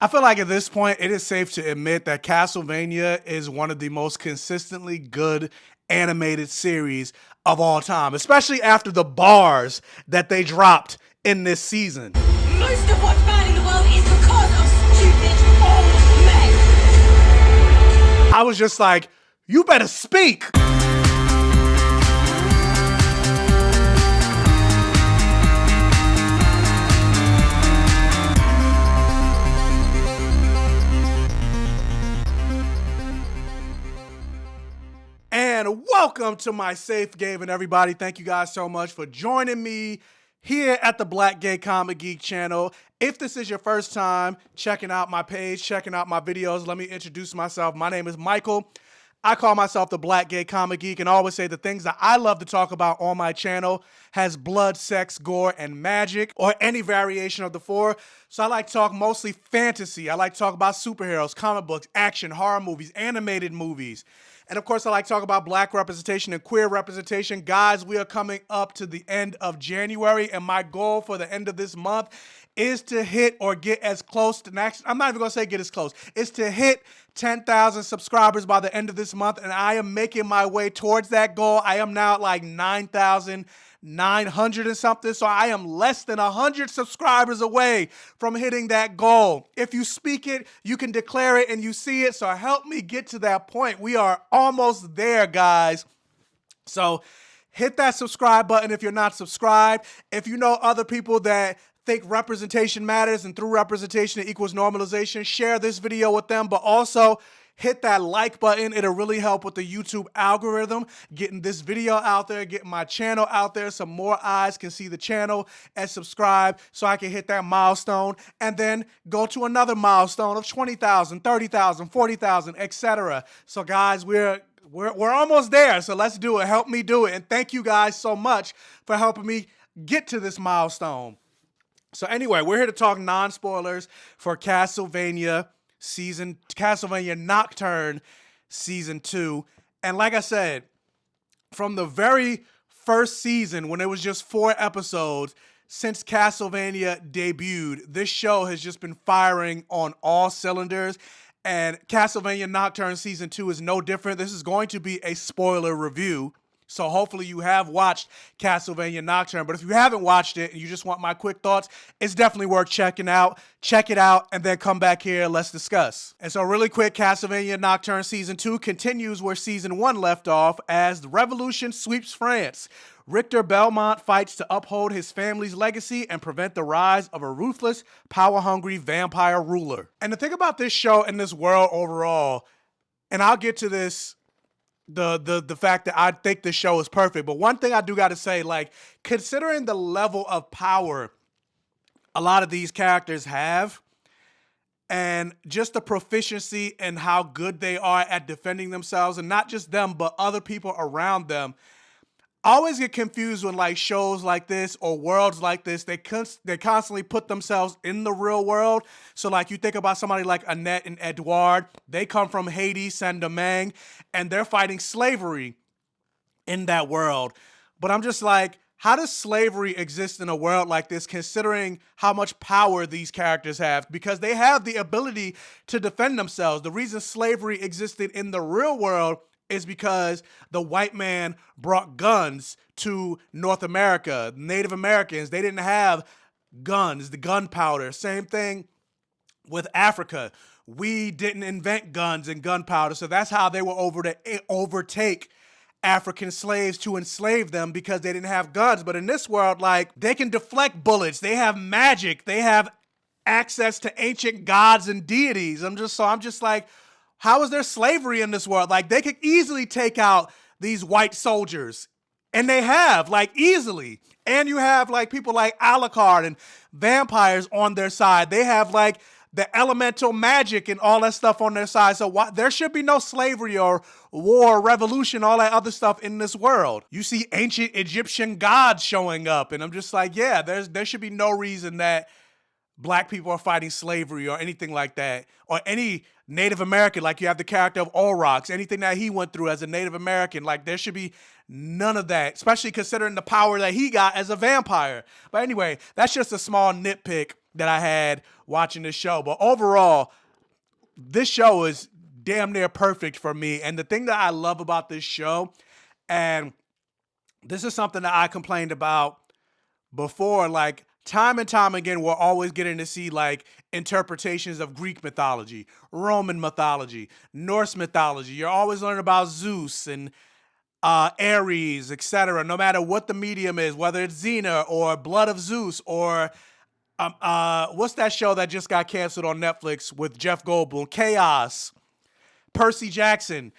I feel like at this point, it is safe to admit that Castlevania is one of the most consistently good animated series of all time, especially after the bars that they dropped in this season. Most of what's bad in the world is because of stupid old men. I was just like, you better speak. And welcome to my Safe Gayven, everybody. Thank you guys so much for joining me here at the Black Gay Comic Geek channel. If this is your first time checking out my page, checking out my videos, let me introduce myself. My name is Michael. I call myself the Black Gay Comic Geek and always say the things that I love to talk about on my channel has blood, sex, gore, and magic, or any variation of the four. So I like to talk mostly fantasy. I like to talk about superheroes, comic books, action, horror movies, animated movies. And of course, I like to talk about black representation and queer representation. Guys, we are coming up to the end of January, and my goal for the end of this month is to hit or get as close to next. I'm not even gonna say get as close. It's to hit 10,000 subscribers by the end of this month, and I am making my way towards that goal. I am now at like 9,900 and something, so I am less than 100 subscribers away from hitting that goal. If you speak it, you can declare it and you see it, so help me get to that point. We are almost there, guys. So hit that subscribe button if you're not subscribed. If you know other people that think representation matters and through representation it equals normalization, share this video with them, but also hit that like button. It'll really help with the YouTube algorithm, getting this video out there, getting my channel out there so more eyes can see the channel and subscribe so I can hit that milestone and then go to another milestone of 20,000, 30,000, 40,000, etc. So guys, we're almost there, so let's do it. Help me do it. And thank you guys so much for helping me get to this milestone. So anyway, we're here to talk non-spoilers for Castlevania Nocturne Season 2. And like I said, from the very first season, when it was just 4 episodes, since Castlevania debuted, this show has just been firing on all cylinders. And Castlevania Nocturne Season 2 is no different. This is going to be a spoiler review. So hopefully you have watched Castlevania Nocturne. But if you haven't watched it and you just want my quick thoughts, it's definitely worth checking out. Check it out and then come back here and let's discuss. And so really quick, Castlevania Nocturne Season 2 continues where Season 1 left off as the revolution sweeps France. Richter Belmont fights to uphold his family's legacy and prevent the rise of a ruthless, power-hungry vampire ruler. And the thing about this show and this world overall, and I'll get to this, the fact that I think the show is perfect, but one thing I do got to say, like, considering the level of power a lot of these characters have, and just the proficiency and how good they are at defending themselves, and not just them, but other people around them, I always get confused when like shows like this or worlds like this, they constantly put themselves in the real world. So like you think about somebody like Annette and Edouard, they come from Haiti, Saint-Domingue, and they're fighting slavery in that world. But I'm just like, how does slavery exist in a world like this, considering how much power these characters have? Because they have the ability to defend themselves. The reason slavery existed in the real world is because the white man brought guns to North America. Native Americans, they didn't have guns, the gunpowder. Same thing with Africa. We didn't invent guns and gunpowder, so that's how they were over to overtake African slaves to enslave them, because they didn't have guns. But in this world, like, they can deflect bullets. They have magic. They have access to ancient gods and deities. I'm just like, how is there slavery in this world? Like, they could easily take out these white soldiers, and they have, like, easily. And you have, like, people like Alucard and vampires on their side. They have, like, the elemental magic and all that stuff on their side. So there should be no slavery or war, revolution, all that other stuff in this world. You see ancient Egyptian gods showing up, and I'm just like, yeah, there should be no reason that black people are fighting slavery or anything like that, or any Native American, like you have the character of Olrox, anything that he went through as a Native American, like there should be none of that, especially considering the power that he got as a vampire. But anyway, that's just a small nitpick that I had watching this show. But overall, this show is damn near perfect for me. And the thing that I love about this show, and this is something that I complained about before, like time and time again, we're always getting to see like interpretations of Greek mythology, Roman mythology, Norse mythology. You're always learning about Zeus and Ares, etc. No matter what the medium is, whether it's Xena or Blood of Zeus or what's that show that just got canceled on Netflix with Jeff Goldblum? Chaos, Percy Jackson,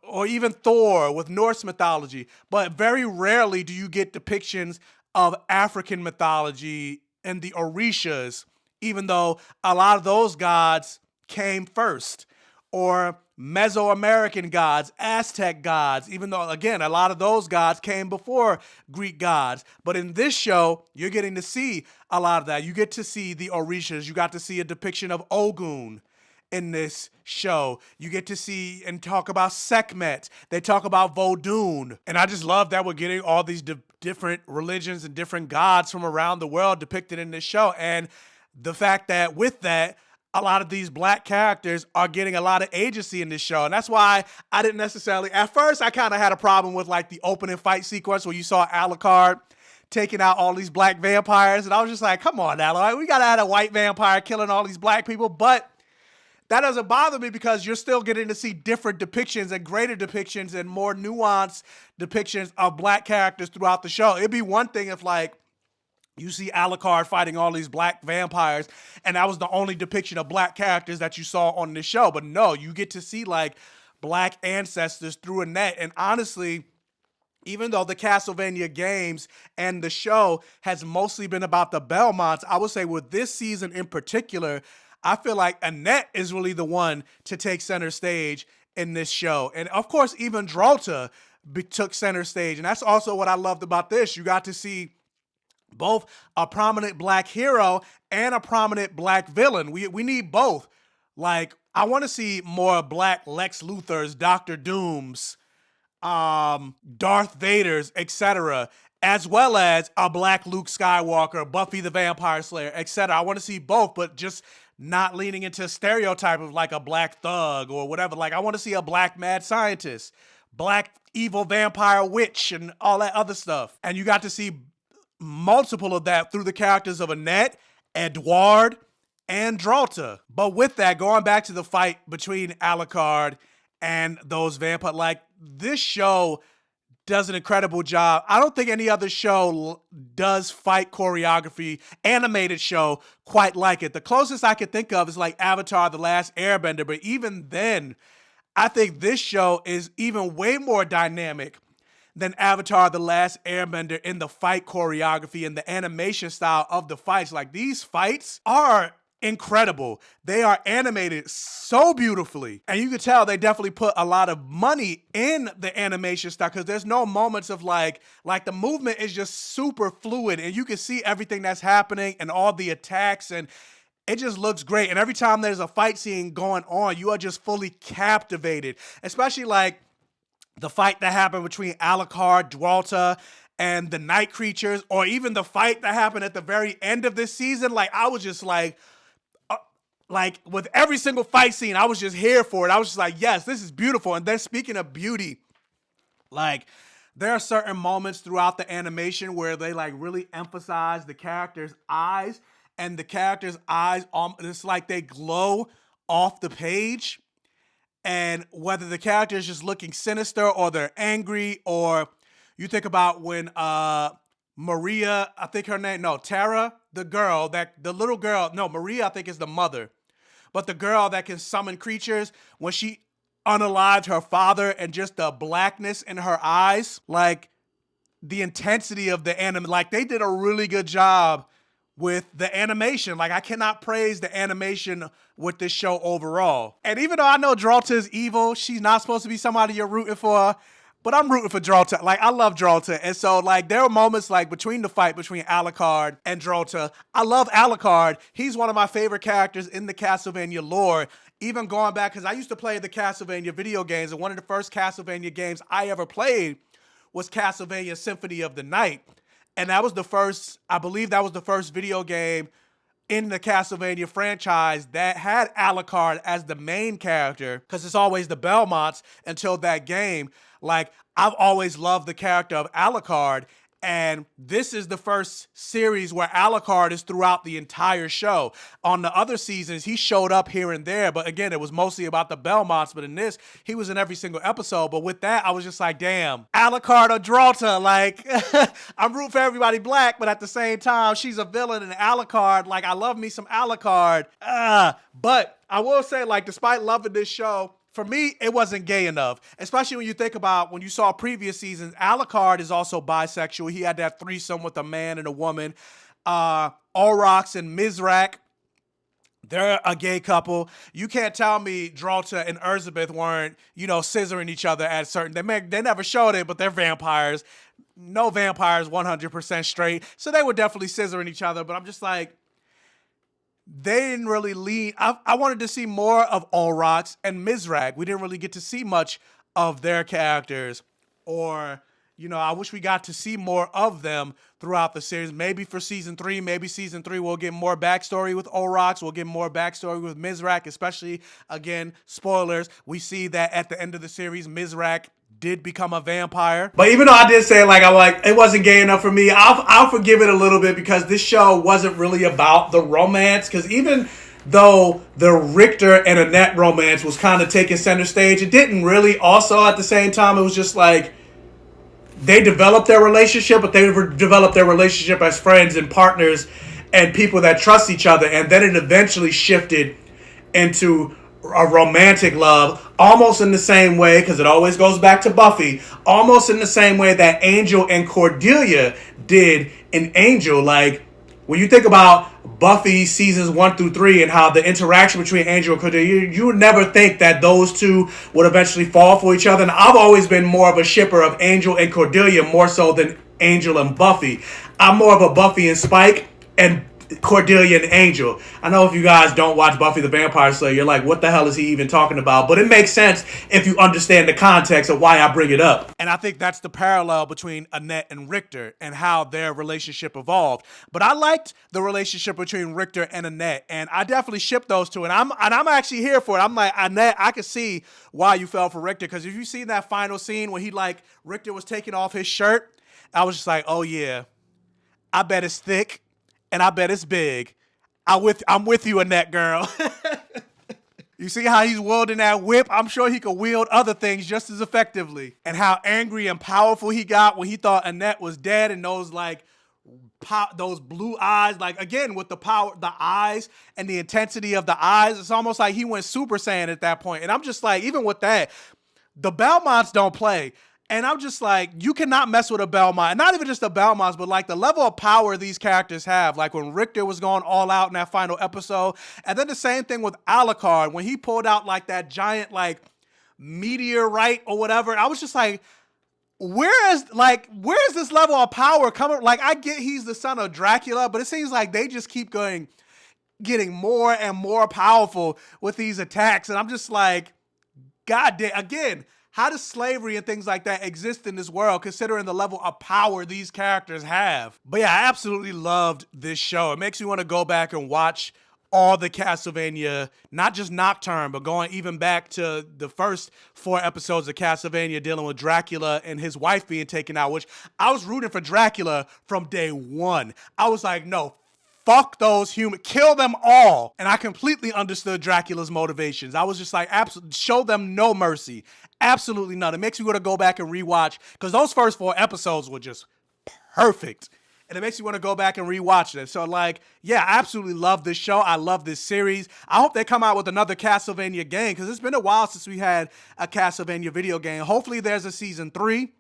or even Thor with Norse mythology. But very rarely do you get depictions of African mythology and the Orishas, even though a lot of those gods came first. Or Mesoamerican gods, Aztec gods, even though, again, a lot of those gods came before Greek gods. But in this show, you're getting to see a lot of that. You get to see the Orishas. You got to see a depiction of Ogun in this show. You get to see and talk about Sekhmet. They talk about Vodun. And I just love that we're getting all these different religions and different gods from around the world depicted in this show. And the fact that with that, a lot of these black characters are getting a lot of agency in this show. And that's why I didn't necessarily, at first I kind of had a problem with like the opening fight sequence where you saw Alucard taking out all these black vampires. And I was just like, come on, Alucard, we got to have a white vampire killing all these black people. But that doesn't bother me because you're still getting to see different depictions and greater depictions and more nuanced depictions of black characters throughout the show. It'd be one thing if like you see Alucard fighting all these black vampires and that was the only depiction of black characters that you saw on this show. But no, you get to see like black ancestors through a net. And honestly, even though the Castlevania games and the show has mostly been about the Belmonts, I would say with this season in particular, I feel like Annette is really the one to take center stage in this show. And of course, even Drolta took center stage. And that's also what I loved about this. You got to see both a prominent black hero and a prominent black villain. We need both. Like, I want to see more black Lex Luthors, Doctor Dooms, Darth Vader's, etc., as well as a black Luke Skywalker, Buffy the Vampire Slayer, etc. I want to see both, but just not leaning into a stereotype of like a black thug or whatever. Like, I want to see a black mad scientist, black evil vampire witch, and all that other stuff. And you got to see multiple of that through the characters of Annette, Edward, and Drolta. But with that, going back to the fight between Alucard and those vampires, like, this show does an incredible job. I don't think any other show does fight choreography, animated show, quite like it. The closest I could think of is like Avatar: The Last Airbender, but even then, I think this show is even way more dynamic than Avatar: The Last Airbender in the fight choreography and the animation style of the fights. Like, these fights are incredible. They are animated so beautifully. And you can tell they definitely put a lot of money in the animation style because there's no moments of like the movement is just super fluid and you can see everything that's happening and all the attacks, and it just looks great. And every time there's a fight scene going on, you are just fully captivated, especially like the fight that happened between Alucard, Drolta, and the night creatures, or even the fight that happened at the very end of this season. Like, I was just like with every single fight scene, I was just here for it. I was just like, yes, this is beautiful. And then speaking of beauty, like, there are certain moments throughout the animation where they like really emphasize the character's eyes, and the character's eyes, it's like they glow off the page. And whether the character is just looking sinister or they're angry, or you think about when Maria, I think her name, no, Tara, the little girl, no, Maria, I think is the mother. But the girl that can summon creatures, when she unalived her father and just the blackness in her eyes, like the intensity of the anime, like they did a really good job with the animation. Like, I cannot praise the animation with this show overall. And even though I know Drolta is evil, she's not supposed to be somebody you're rooting for, but I'm rooting for Drolta. Like, I love Drolta. And so, like, there are moments, like, between the fight between Alucard and Drolta. I love Alucard. He's one of my favorite characters in the Castlevania lore. Even going back, because I used to play the Castlevania video games, and one of the first Castlevania games I ever played was Castlevania Symphony of the Night. And that was the first, I believe that was the first video game in the Castlevania franchise that had Alucard as the main character, because it's always the Belmonts until that game. Like, I've always loved the character of Alucard, and this is the first series where Alucard is throughout the entire show. On the other seasons, he showed up here and there, but again, it was mostly about the Belmonts, but in this, he was in every single episode. But with that, I was just like, damn, Alucard or Drolta, like, I'm rooting for everybody black, but at the same time, she's a villain, and Alucard, like, I love me some Alucard. But I will say, like, despite loving this show, for me, it wasn't gay enough, especially when you think about when you saw previous seasons. Alucard is also bisexual. He had that threesome with a man and a woman. Aurochs and Mizrak, they're a gay couple. You can't tell me Drolta and Elizabeth weren't, scissoring each other at certain. They never showed it, but they're vampires. No vampires 100% straight, so they were definitely scissoring each other. But I'm just like, they didn't really lean. I wanted to see more of Aurochs and Mizrak. We didn't really get to see much of their characters. Or, I wish we got to see more of them throughout the series. Maybe for season 3, we'll get more backstory with Aurochs. We'll get more backstory with Mizrak, especially, again, spoilers. We see that at the end of the series, Mizrak did become a vampire. But even though I did say it wasn't gay enough for me, I'll forgive it a little bit, because this show wasn't really about the romance. Because even though the Richter and Annette romance was kind of taking center stage, it didn't really. Also, at the same time, it was just like they developed their relationship, but they developed their relationship as friends and partners and people that trust each other. And then it eventually shifted into a romantic love, almost in the same way, because it always goes back to Buffy, almost in the same way that Angel and Cordelia did in Angel. Like, when you think about Buffy seasons 1 through 3 and how the interaction between Angel and Cordelia, you would never think that those two would eventually fall for each other. And I've always been more of a shipper of Angel and Cordelia, more so than Angel and Buffy. I'm more of a Buffy and Spike and Cordelia and Angel. I know if you guys don't watch Buffy the Vampire Slayer, you're like, what the hell is he even talking about? But it makes sense if you understand the context of why I bring it up. And I think that's the parallel between Annette and Richter and how their relationship evolved. But I liked the relationship between Richter and Annette, and I definitely shipped those two. And I'm actually here for it. I'm like, Annette, I can see why you fell for Richter, because if you see that final scene when Richter was taking off his shirt, I was just like, oh yeah, I bet it's thick. And I bet it's big. I'm with you, Annette, girl. You see how he's wielding that whip? I'm sure he could wield other things just as effectively. And how angry and powerful he got when he thought Annette was dead, and those those blue eyes, like, again, with the power, the eyes and the intensity of the eyes, it's almost like he went Super Saiyan at that point. And I'm just like, even with that, the Belmonts don't play. And I'm just like, you cannot mess with a Belmont. And not even just the Belmonts, but like the level of power these characters have. Like when Richter was going all out in that final episode. And then the same thing with Alucard, when he pulled out like that giant like meteorite or whatever. I was just like, where's this level of power coming? Like, I get he's the son of Dracula, but it seems like they just keep getting more and more powerful with these attacks. And I'm just like, God damn, again, how does slavery and things like that exist in this world, considering the level of power these characters have? But yeah, I absolutely loved this show. It makes me want to go back and watch all the Castlevania, not just Nocturne, but going even back to the first 4 episodes of Castlevania dealing with Dracula and his wife being taken out, which I was rooting for Dracula from day one. I was like, no, fuck those humans, kill them all. And I completely understood Dracula's motivations. I was just like, absolutely, show them no mercy. Absolutely none. It makes me want to go back and rewatch, because those first 4 episodes were just perfect. And it makes me want to go back and rewatch it. So, like, yeah, I absolutely love this show. I love this series. I hope they come out with another Castlevania game, because it's been a while since we had a Castlevania video game. Hopefully there's a season 3.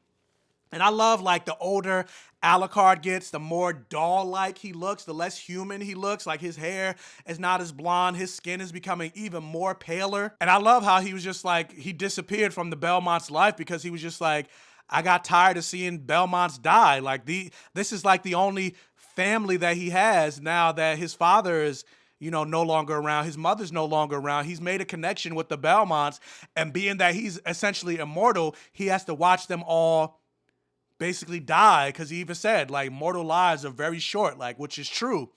And I love, like, the older Alucard gets, the more doll-like he looks, the less human he looks. Like, his hair is not as blonde. His skin is becoming even more paler. And I love how he was just, like, he disappeared from the Belmont's life because he was just like, I got tired of seeing Belmonts die. Like this is like the only family that he has now that his father is, you know, no longer around. His mother's no longer around. He's made a connection with the Belmonts, and being that he's essentially immortal, he has to watch them all basically die, because he even said, like, mortal lives are very short, like, which is true.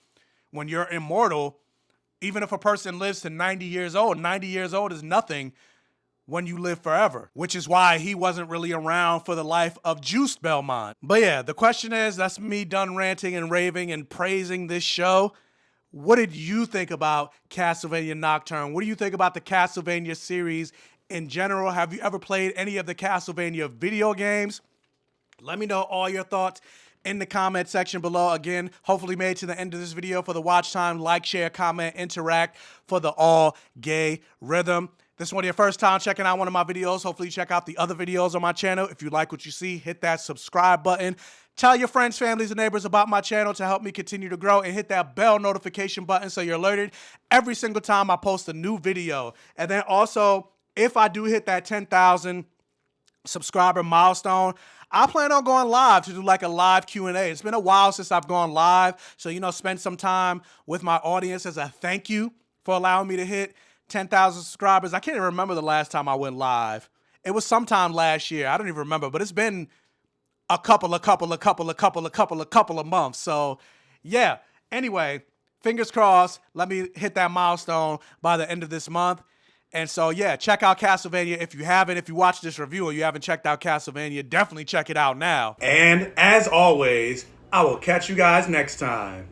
When you're immortal, even if a person lives to 90 years old, 90 years old is nothing when you live forever, which is why he wasn't really around for the life of Juiced Belmont. But yeah, the question is, that's me done ranting and raving and praising this show. What did you think about Castlevania Nocturne? What do you think about the Castlevania series in general? Have you ever played any of the Castlevania video games? Let me know all your thoughts in the comment section below. Again, hopefully made to the end of this video for the watch time. Like, share, comment, interact for the all gay rhythm. This is one of your first time checking out one of my videos. Hopefully you check out the other videos on my channel. If you like what you see, hit that subscribe button. Tell your friends, families, and neighbors about my channel to help me continue to grow, and hit that bell notification button so you're alerted every single time I post a new video. And then also, if I do hit that 10,000 subscriber milestone, I plan on going live to do like a live Q&A. It's been a while since I've gone live, so, you know, spend some time with my audience as a thank you for allowing me to hit 10,000 subscribers. I can't even remember the last time I went live. It was sometime last year. I don't even remember, but it's been a couple of months. So yeah, anyway, fingers crossed. Let me hit that milestone by the end of this month. And so, yeah, check out Castlevania if you haven't. If you watch this review and you haven't checked out Castlevania, definitely check it out now. And as always, I will catch you guys next time.